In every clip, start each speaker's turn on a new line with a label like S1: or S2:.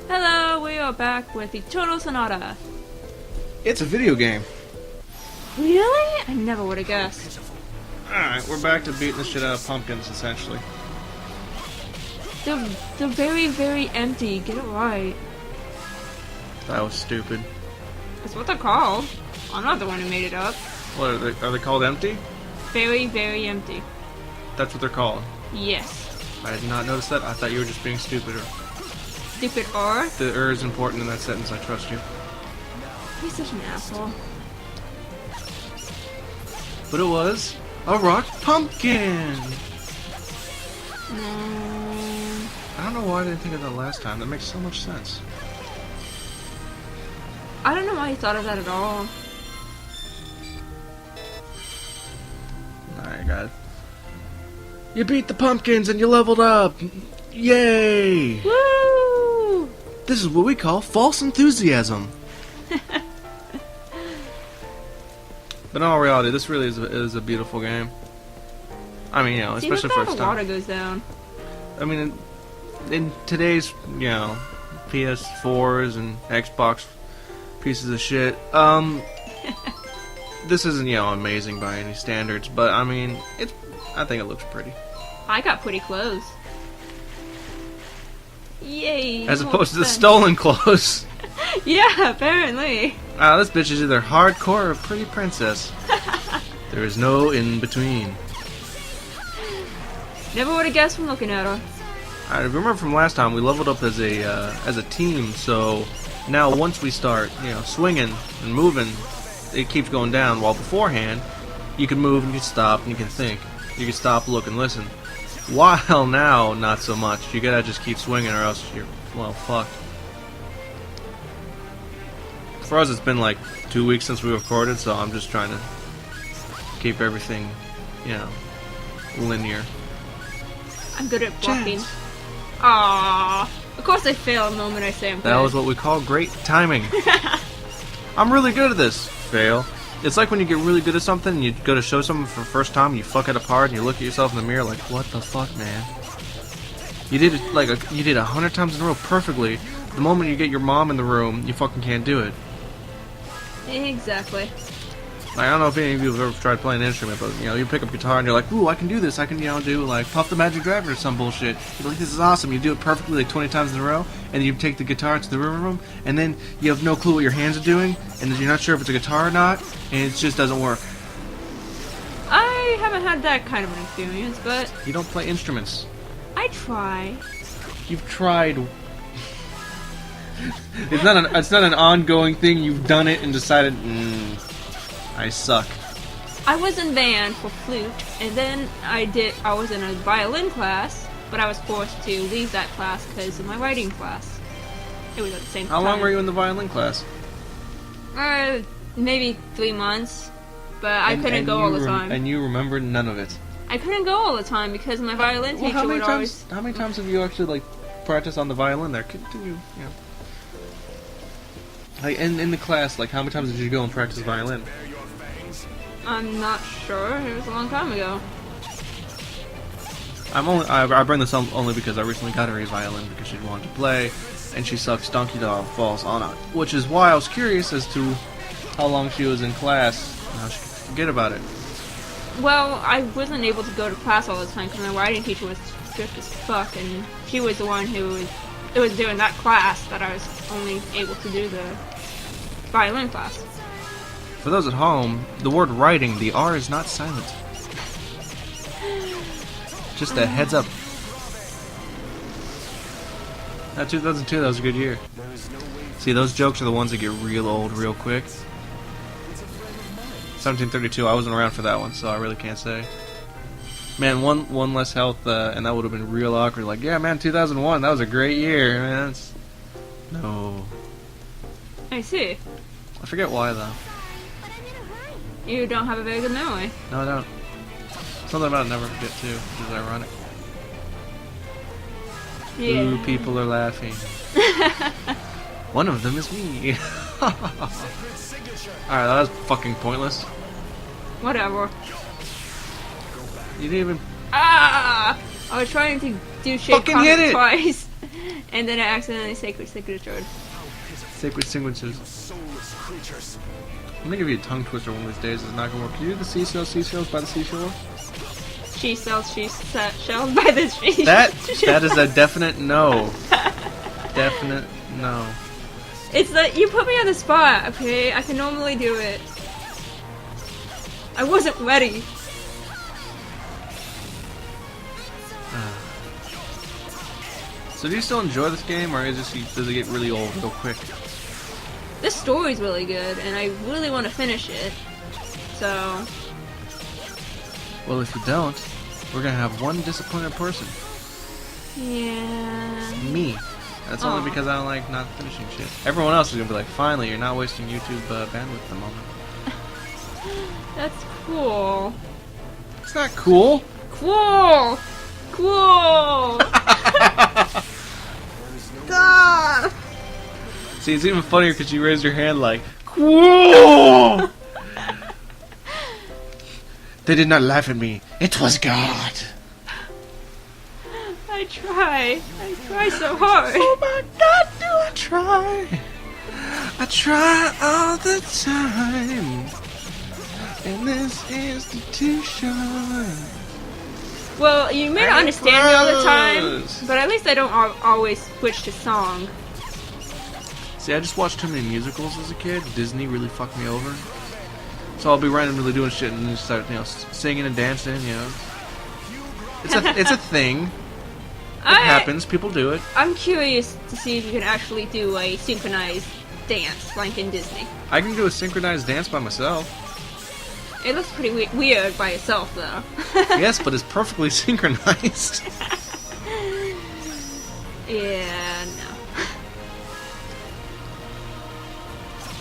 S1: Hello, we are back with Eternal Sonata.
S2: It's a video game.
S1: Really? I never would have guessed.
S2: Alright, we're back to beating the shit out of pumpkins, essentially.
S1: They're very, very empty. Get it right.
S2: That was stupid.
S1: That's what they're called. I'm not the one who made it up.
S2: What are they called empty?
S1: Very, very empty.
S2: That's what they're called.
S1: Yes.
S2: I did not notice that. I thought you were just being stupider.
S1: Stupid or?
S2: The is important in that sentence, I trust you.
S1: He's such an asshole.
S2: But it was a rock pumpkin! I don't know why I didn't think of that last time. That makes so much sense.
S1: I don't know why he thought of that at all.
S2: Alright, got it. You beat the pumpkins and you leveled up! Yay!
S1: Woo!
S2: This is what we call false enthusiasm. But in all reality, this really is a beautiful game. I mean, especially for its
S1: the water goes down.
S2: I mean, in today's, PS4s and Xbox pieces of shit, this isn't, amazing by any standards, but I mean, I think it looks pretty.
S1: I got pretty clothes. Yay!
S2: As opposed to the stolen clothes.
S1: Yeah, apparently.
S2: This bitch is either hardcore or pretty princess. There is no in between.
S1: Never would have guessed from looking at her.
S2: I remember from last time we leveled up as a team, so now once we start, swinging and moving, it keeps going down. While beforehand, you can move and you can stop and you can think, you can stop, look, and listen. While now, not so much. You gotta just keep swinging, or else you're fucked. For us, it's been like 2 weeks since we recorded, so I'm just trying to keep everything, linear.
S1: I'm good at blocking. Aww. Of course I fail the moment I say I'm good.
S2: That was what we call great timing. I'm really good at this. Fail. It's like when you get really good at something and you go to show someone for the first time and you fuck it apart and you look at yourself in the mirror like, what the fuck, man? You did it you did 100 times in a row perfectly. The moment you get your mom in the room, you fucking can't do it.
S1: Exactly.
S2: I don't know if any of you have ever tried playing an instrument, but you pick up guitar and you're like, ooh, I can do this. I can do like Puff the Magic Dragon or some bullshit. You're like, this is awesome. You do it perfectly like 20 times in a row, and then you take the guitar to the river room, and then you have no clue what your hands are doing, and then you're not sure if it's a guitar or not, and it just doesn't work.
S1: I haven't had that kind of an experience, but
S2: You don't play instruments.
S1: I try.
S2: You've tried. It's not an ongoing thing. You've done it and decided, I suck.
S1: I was in band for flute, and then I was in a violin class, but I was forced to leave that class because of my writing class. It was at the same time.
S2: How long were you in the violin class?
S1: Maybe 3 months, but I couldn't go all the time.
S2: And you remember none of it?
S1: I couldn't go all the time because my violin teacher would always...
S2: How many times have you actually, practiced on the violin there? Can you, Like, in the class, how many times did you go and practice violin?
S1: I'm not sure. It was a long time ago.
S2: I bring this up only because I recently got her a violin because she wanted to play, and she sucks donkey dog falls on it. Which is why I was curious as to how long she was in class and how she could forget about it.
S1: Well, I wasn't able to go to class all the time because my writing teacher was strict as fuck, and she was the one who was doing that class that I was only able to do the violin class.
S2: For those at home, the word writing, the R is not silent. Just a heads up. 2002, that was a good year. See, those jokes are the ones that get real old real quick. 1732, I wasn't around for that one, so I really can't say. Man, one less health, and that would have been real awkward. Like, yeah, man, 2001, that was a great year, man. No.
S1: I see.
S2: I forget why, though.
S1: You don't have a very good memory.
S2: No, I don't. Something about never forget, too, which is ironic.
S1: Yeah.
S2: Ooh, people are laughing. One of them is me. Alright, that was fucking pointless.
S1: Whatever.
S2: You didn't even...
S1: Ah! I was trying to do shit
S2: Fucking hit it!
S1: twice. And then I accidentally sacred signatured.
S2: Sacred signatures. I'm gonna give you a tongue twister one of these days. It's not gonna work. Can you do the seashells by the seashore?
S1: She sells shells by the tree.
S2: That is a definite no. Definite no.
S1: It's that you put me on the spot, okay? I can normally do it. I wasn't ready.
S2: So do you still enjoy this game, or does it get really old real quick?
S1: This story's really good, and I really want to finish it. So...
S2: Well, if you don't, we're gonna have one disappointed person.
S1: Yeah...
S2: Me. That's only because I don't like not finishing shit. Everyone else is gonna be like, finally, you're not wasting YouTube bandwidth at the moment.
S1: That's cool.
S2: It's not cool.
S1: Cool! Cool! Ah!
S2: See, it's even funnier because you raised your hand like, cool! They did not laugh at me. It was God.
S1: I try so hard.
S2: Oh my God, do I try? I try all the time in this institution.
S1: Well, you may not understand me all the time, but at least I don't always switch to song.
S2: See, I just watched too many musicals as a kid. Disney really fucked me over. So I'll be randomly doing shit and just start, singing and dancing, It's a thing. It happens. People do it.
S1: I'm curious to see if you can actually do a synchronized dance, like in Disney.
S2: I can do a synchronized dance by myself.
S1: It looks pretty weird by itself, though.
S2: Yes, but it's perfectly synchronized.
S1: Yeah, no.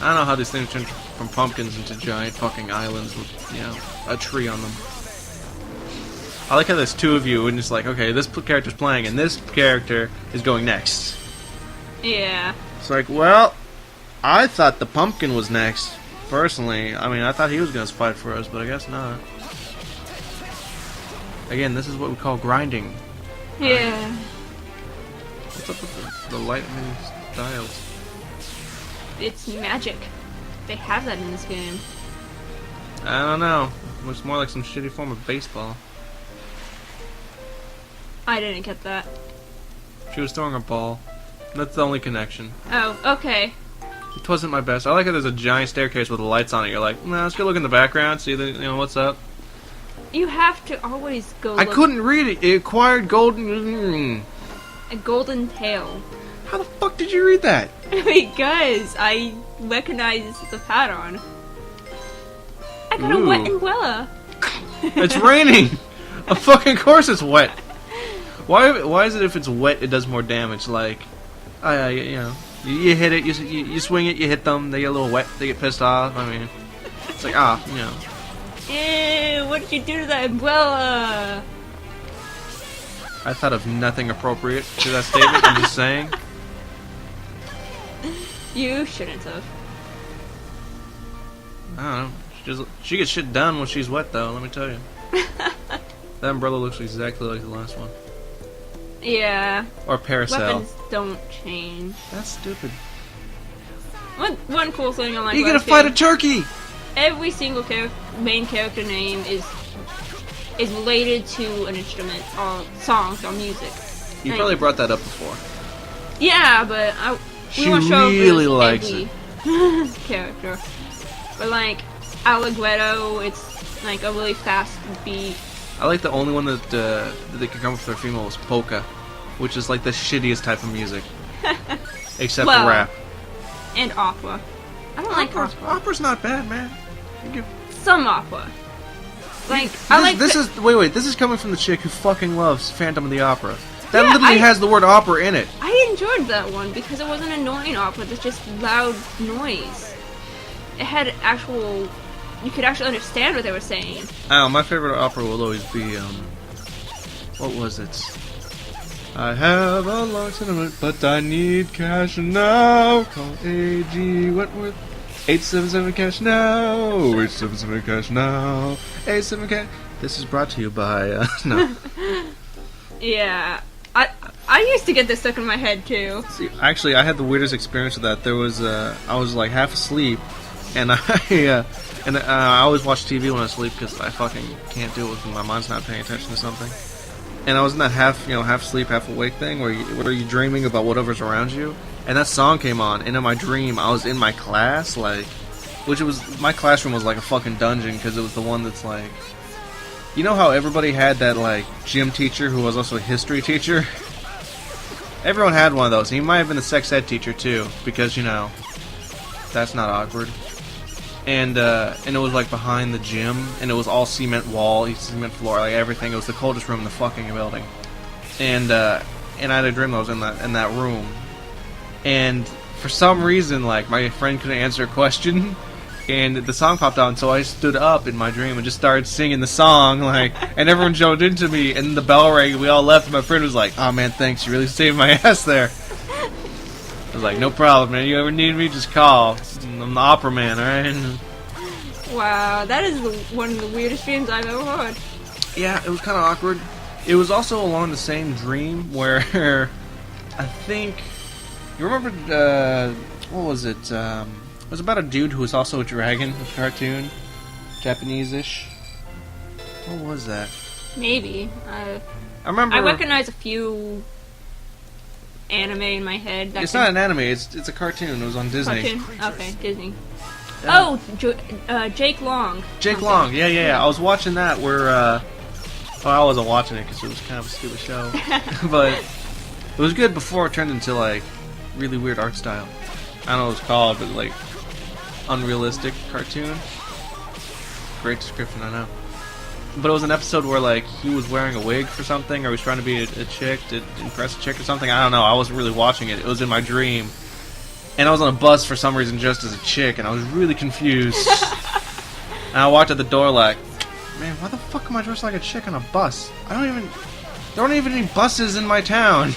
S2: I don't know how these things turn from pumpkins into giant fucking islands with, a tree on them. I like how there's two of you and it's like, okay, this character's playing and this character is going next.
S1: Yeah.
S2: It's like, well, I thought the pumpkin was next. Personally, I mean, I thought he was going to fight for us, but I guess not. Again, this is what we call grinding.
S1: Yeah.
S2: What's up with the lightning styles?
S1: It's magic. They have that in this game.
S2: I don't know. Looks more like some shitty form of baseball.
S1: I didn't get that.
S2: She was throwing a ball. That's the only connection.
S1: Oh, okay.
S2: It wasn't my best. I like how there's a giant staircase with the lights on it. You're like, nah, let's go look in the background, see what's up.
S1: You have to always go.
S2: I couldn't read it. It acquired golden.
S1: A golden tail.
S2: How the fuck did you read that?
S1: Because I recognize the pattern. I got a wet umbrella.
S2: It's raining. Of fucking course it's wet. Why is it if it's wet it does more damage? Like, you hit it, you swing it, you hit them, they get a little wet, they get pissed off. I mean, it's like
S1: Ew, what did you do to that umbrella?
S2: I thought of nothing appropriate to that statement. I'm just saying.
S1: You shouldn't have.
S2: I don't know. She gets shit done when she's wet, though. Let me tell you. That umbrella looks exactly like the last one.
S1: Yeah.
S2: Or parasol.
S1: Weapons don't change.
S2: That's stupid.
S1: One cool thing I like.
S2: You gonna fight a turkey?
S1: Every single main character name is related to an instrument or songs or music.
S2: You probably brought that up before.
S1: Yeah, but we won't show
S2: really likes it.
S1: Character, but like Allegretto, it's like a really fast beat.
S2: I like the only one that they can come up with their female was polka, which is like the shittiest type of music, except for rap
S1: and opera. I don't like opera.
S2: Opera's not bad, man.
S1: Some opera. Like
S2: this is coming from the chick who fucking loves Phantom of the Opera. That literally has the word opera in it.
S1: I enjoyed that one because it wasn't annoying opera. It's just loud noise. It had actual. You could actually understand what they were saying.
S2: Oh, my favorite opera will always be what was it? I have a long sentiment, but I need cash now. Call AG Wentworth. 877 cash now. 877 cash now. 87 cash. This is brought to you by no.
S1: Yeah. I used to get this stuck in my head too.
S2: See, actually, I had the weirdest experience with that. There was, I was like half asleep, and I always watch TV when I sleep because I fucking can't do it when my mind's not paying attention to something. And I was in that half asleep, half awake thing where you're dreaming about whatever's around you. And that song came on, and in my dream, I was in my class, like, my classroom was like a fucking dungeon because it was the one that's like, you know how everybody had that like gym teacher who was also a history teacher? Everyone had one of those. He might have been the sex ed teacher too, because that's not awkward. And it was like behind the gym, and it was all cement wall, cement floor, like everything. It was the coldest room in the fucking building. And I had a dream I was in that room, and for some reason, like my friend couldn't answer a question, and the song popped on, so I stood up in my dream and just started singing the song, like, and everyone jumped into me, and the bell rang, and we all left, and my friend was like, "Oh man, thanks, you really saved my ass there." I was like, "No problem, man. You ever need me, just call. I'm the opera man, alright?"
S1: Wow, that is one of the weirdest dreams I've ever heard.
S2: Yeah, it was kind of awkward. It was also along the same dream where I think you remember what was it? It was about a dude who was also a dragon, a cartoon, Japanese-ish. What was that?
S1: Maybe.
S2: I remember.
S1: I recognize a few anime in my head.
S2: It's not an anime. It's a cartoon. It was on Disney.
S1: Cartoon? Okay, Disney.
S2: Yeah.
S1: Oh, Jake Long.
S2: Jake Long. Yeah. I was watching that where. Well, I wasn't watching it because it was kind of a stupid show, but it was good before it turned into like really weird art style. I don't know what it's called, but like unrealistic cartoon. Great description, I know. But it was an episode where like he was wearing a wig for something, or he was trying to be a chick to impress a chick or something. I don't know. I wasn't really watching it. It was in my dream, and I was on a bus for some reason just as a chick, and I was really confused. And I walked at the door like, man, why the fuck am I dressed like a chick on a bus? There aren't even any buses in my town.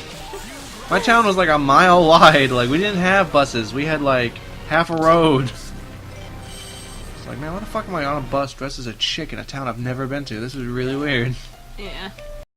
S2: My town was like a mile wide. Like, we didn't have buses. We had like half a road. It's like, man, why the fuck am I on a bus dressed as a chick in a town I've never been to? This is really weird.
S1: Yeah.